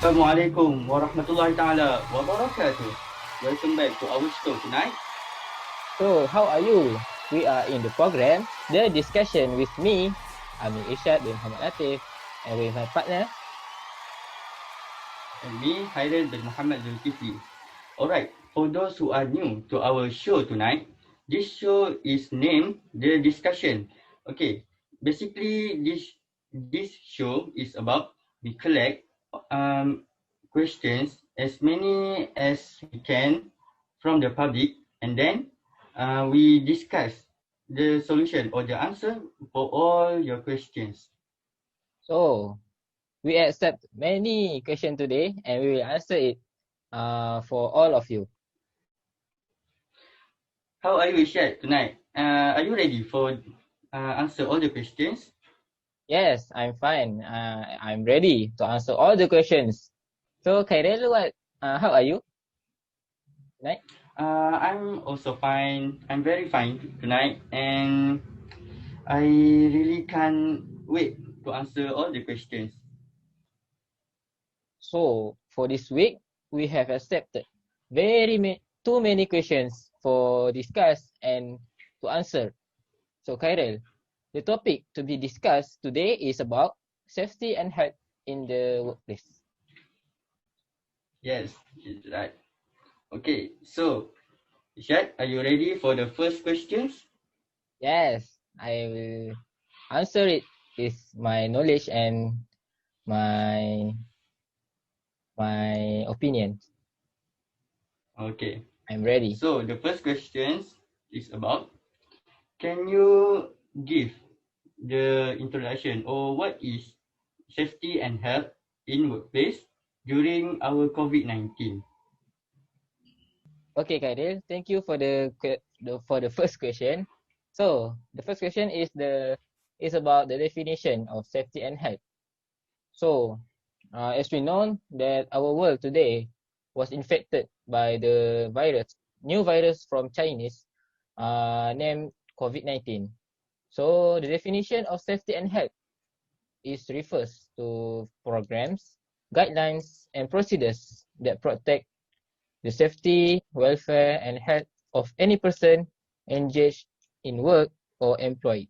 Assalamualaikum warahmatullahi ta'ala wabarakatuh. Welcome back to our show tonight. So, how are you? We are in the program, The Discussion with me, Amir Irsyad bin Muhammad Latif, and with my partner. And me, Khairil bin Muhammad Zulkefly. Alright, for those who are new to our show tonight, this show is named The Discussion. Okay, basically this show is about we collect questions, as many as we can from the public, and then we discuss the solution or the answer for all your questions. So, we accept many questions today, and we will answer it for all of you. How are you, Irsyad, tonight? Are you ready for answer all the questions? Yes, I'm fine. I'm ready to answer all the questions. So, Khairil, how are you tonight? I'm also fine. I'm very fine tonight, and I really can't wait to answer all the questions. So, for this week, we have accepted too many questions for discuss and to answer. So, Khairil, the topic to be discussed today is about safety and health in the workplace. Yes, it's right. Okay, so Irsyad, are you ready for the first questions? Yes, I will answer it with my knowledge and my opinion. Okay. I'm ready. So the first questions is about, can you give the introduction or what is safety and health in workplace during our COVID-19? Okay, Khairil, thank you for the first question. So the first question is about the definition of safety and health. So, as we know that our world today was infected by the new virus from Chinese, named COVID-19. So the definition of safety and health refers to programs, guidelines, and procedures that protect the safety, welfare, and health of any person engaged in work or employment.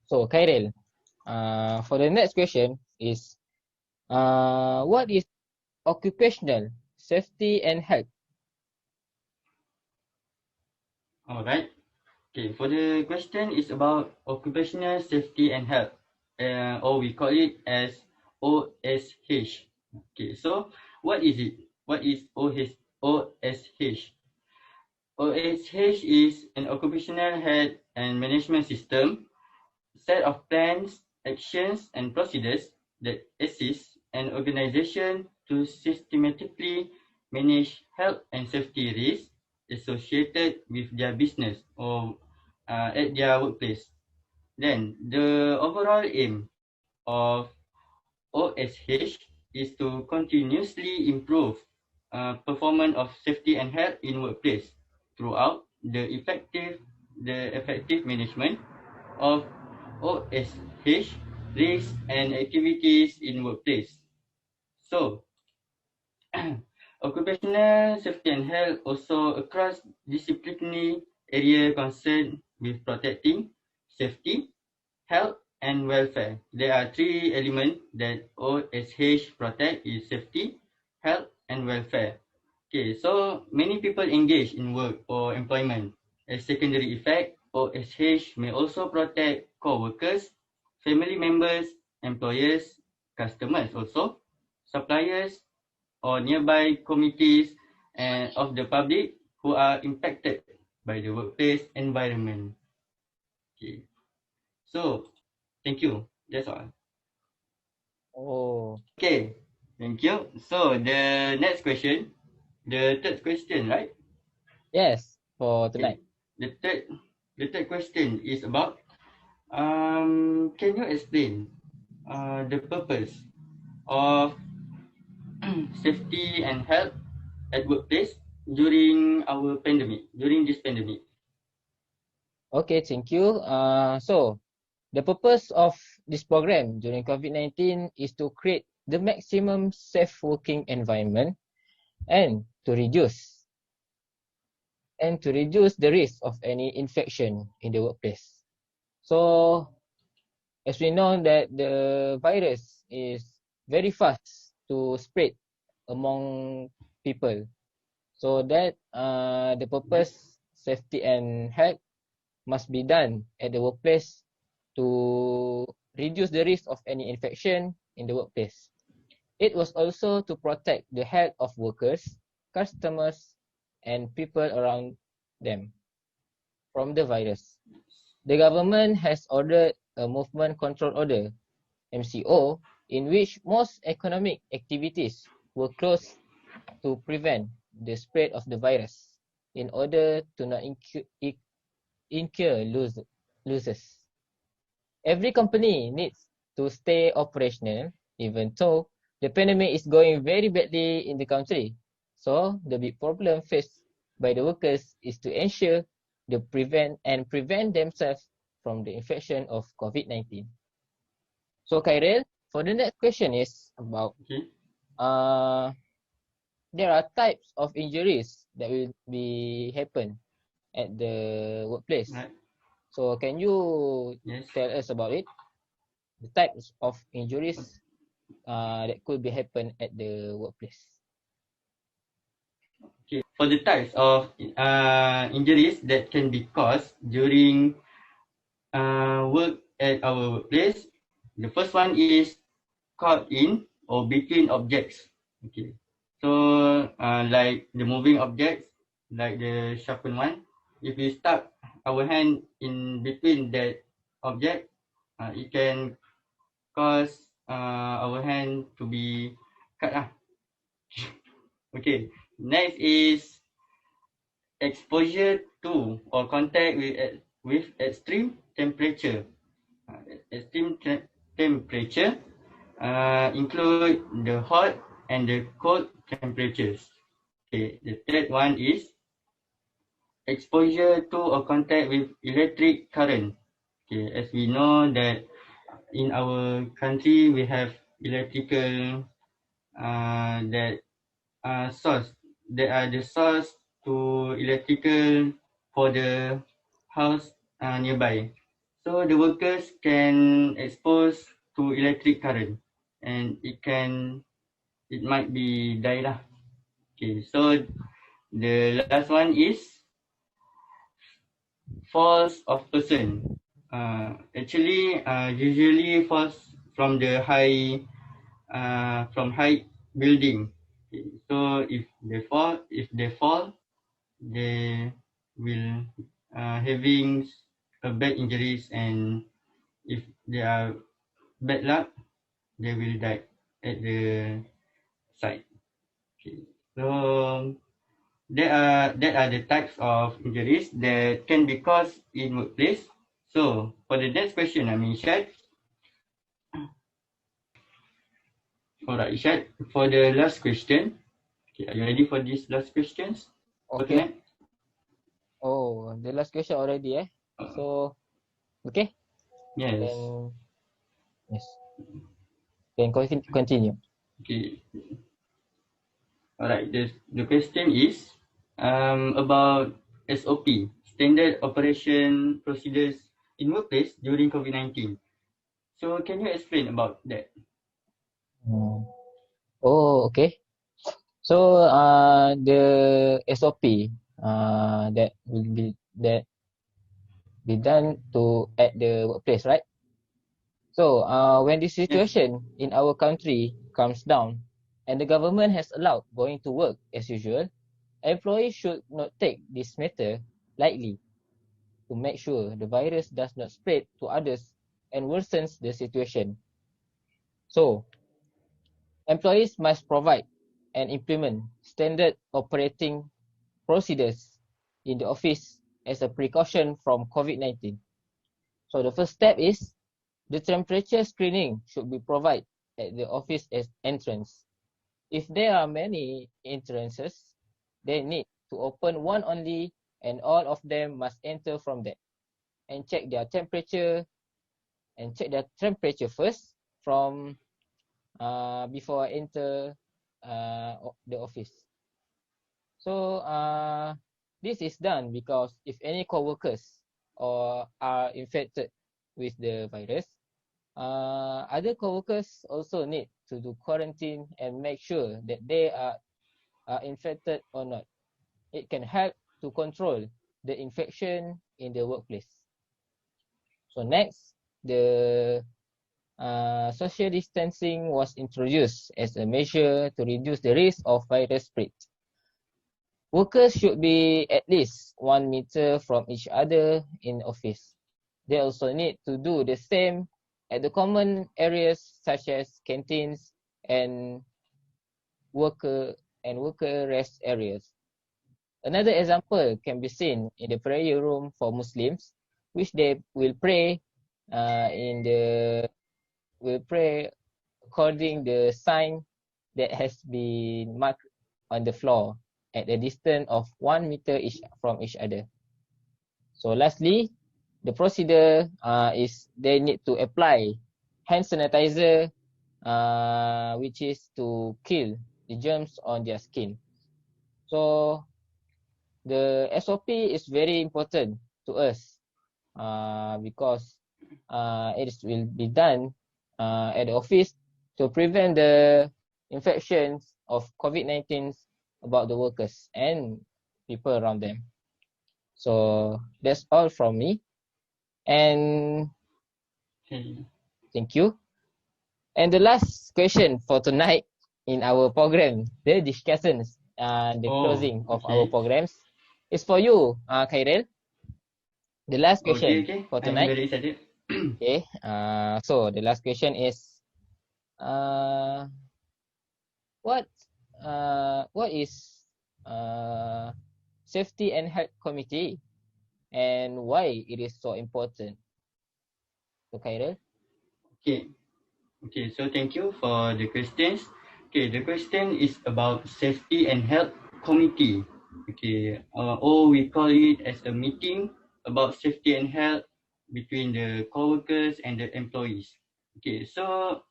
So, Khairil, for the next question is, what is occupational safety and health? All right. Okay, for the question is about occupational safety and health, or we call it as OSH. Okay, so what is it? What is OSH? OSH is an occupational health and management system, set of plans, actions, and procedures that assist an organization to systematically manage health and safety risks associated with their business or at their workplace. Then, the overall aim of OSH is to continuously improve performance of safety and health in workplace throughout the effective management of OSH risks and activities in workplace. So, occupational safety and health also across disciplinary area concerned with protecting safety, health, and welfare. There are three elements that OSH protect is safety, health, and welfare. Okay, so many people engage in work or employment. As secondary effect, OSH may also protect co-workers, family members, employers, customers also, suppliers, or nearby committees and of the public who are impacted by the workplace environment. Okay, so thank you. That's all. Oh, Okay, thank you. So the next question, the third question, right? yes, for Okay, tonight. the third question is about, can you explain the purpose of safety and health at workplace during this pandemic? Okay, thank you. So, The purpose of this program during COVID-19 is to create the maximum safe working environment and to reduce the risk of any infection in the workplace. So, as we know that the virus is very fast to spread among people. So that the purpose, safety and health must be done at the workplace to reduce the risk of any infection in the workplace. It was also to protect the health of workers, customers, and people around them from the virus. The government has ordered a movement control order, MCO, in which most economic activities were closed to prevent the spread of the virus in order to not incur losses. Every company needs to stay operational even though the pandemic is going very badly in the country. So the big problem faced by the workers is to ensure the prevent themselves from the infection of COVID-19. So Khairil, for the next question is about Okay. There are types of injuries that will be happen at the workplace. Right. So can you Yes. tell us about it? The types of injuries that could be happen at the workplace. Okay. For the types of injuries that can be caused during work at our workplace, the first one is caught in or between objects. Okay. So like the moving objects, like the sharpened one, if we stuck our hand in between that object, it can cause our hand to be cut lah. Okay. Next is exposure to or contact with extreme temperature. Extreme temperature include the hot and the cold temperatures. Okay, the third one is exposure to or contact with electric current. Okay, as we know that in our country we have electrical that source that are the source to electrical for the house nearby. So the workers can expose to electric current and it might be die lah. Okay, so the last one is falls of person. Actually, usually falls from the high building. Okay, so if they fall, they will having a bad injuries, and if they are bad luck, they will die at the site. Okay, so that are the types of injuries that can be caused in workplace. So for the next question, Irsyad. Alright, Irsyad. For the last question, okay, are you ready for these last questions for Okay. tonight? Oh, the last question already So okay. Yes. Then yes. Then continue. Okay. Alright. The question is about SOP, Standard Operation Procedures in Workplace during COVID-19. So can you explain about that? Oh, okay. So the SOP that will be done to at the workplace, right? So when this Yes. situation in our country comes down and the government has allowed going to work as usual, employees should not take this matter lightly to make sure the virus does not spread to others and worsens the situation. So employees must provide and implement standard operating procedures in the office as a precaution from COVID-19. So the first step is the temperature screening should be provided at the office entrance. If there are many entrances, they need to open one only and all of them must enter from there and check their temperature and check their temperature first from before I enter the office. So this is done because if any co-workers or are infected with the virus, other co-workers also need to do quarantine and make sure that they are infected or not. It can help to control the infection in the workplace. So next, the social distancing was introduced as a measure to reduce the risk of virus spread. Workers should be at least 1 meter from each other in office. They also need to do the same at the common areas such as canteens and worker rest areas. Another example can be seen in the prayer room for Muslims, which they will pray according the sign that has been marked on the floor at a distance of 1 meter from each other. So lastly, the procedure is they need to apply hand sanitizer, which is to kill the germs on their skin. So the SOP is very important to us because it will be done at the office to prevent the infections of COVID-19 about the workers and people around them. So that's all from me. And thank you. And the last question for tonight in our program, the discussions, the closing of our programs, is for you, Khairil. The last question for tonight. I'm very excited. Okay. So the last question is, what is safety and health committee, and why it is so important? So Khairil. Okay, so thank you for the questions. Okay, the question is about safety and health committee. Okay, or we call it as a meeting about safety and health between the co-workers and the employees. Okay, so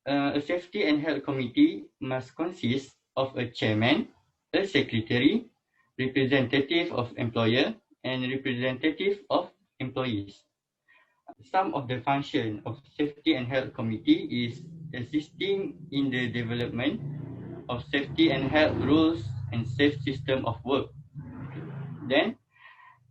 a safety and health committee must consist of a chairman, a secretary, representative of employer, and representative of employees. Some of the function of safety and health committee is assisting in the development of safety and health rules and safe system of work. Then,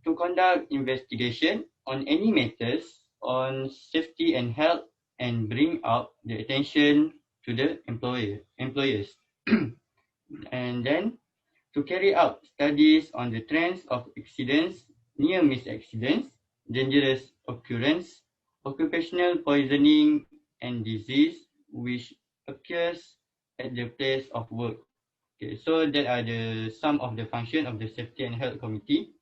to conduct investigation on any matters on safety and health and bring out the attention to the employers. And then, to carry out studies on the trends of accidents, near-miss accidents, dangerous occurrence, occupational poisoning, and disease which occurs at the place of work. Okay, so that are some of the function of the Safety and Health Committee.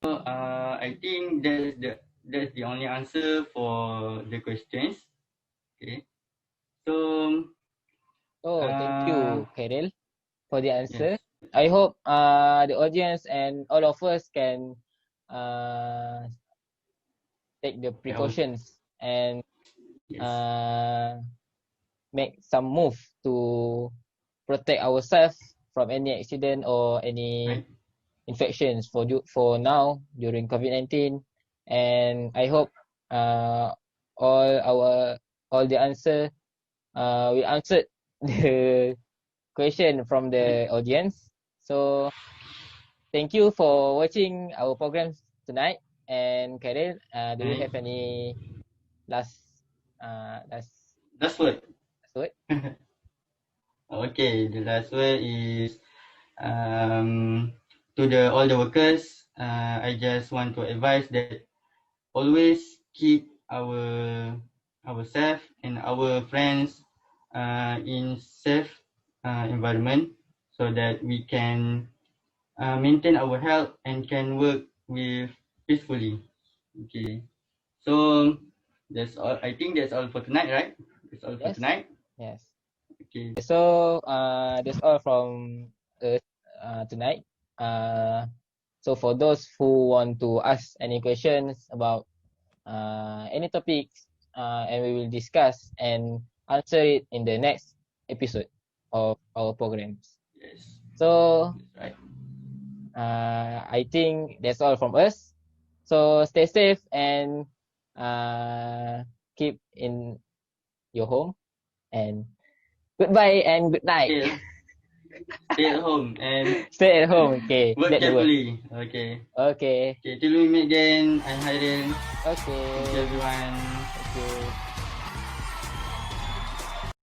So I think that's the only answer for the questions. Okay, so. Thank you, Khairil, for the answer. Yes. I hope the audience and all of us can take the precautions and make some move to protect ourselves from any accident or any infections for now during COVID-19. And I hope all the answer we answered the question from the audience. So thank you for watching our programs tonight. And Khairil, do you have any last word? Last word? Okay, the last word is to all the workers. I just want to advise that always keep ourselves and our friends in safe environment so that we can maintain our health and can work with peacefully. Okay, so that's all. I think that's all for tonight, right? That's all for tonight. Yes. Okay. So that's all from us tonight. So for those who want to ask any questions about any topics, and we will discuss and answer it in the next episode of our programs. Yes, So that's right. I think that's all from us. So stay safe and keep in your home, and goodbye and good night. Still, stay at home and Stay at home. Okay, work that's the word. carefully. Okay. Okay. Okay, till we meet again, I'm Khairil. Okay. Thank you everyone. Thank you.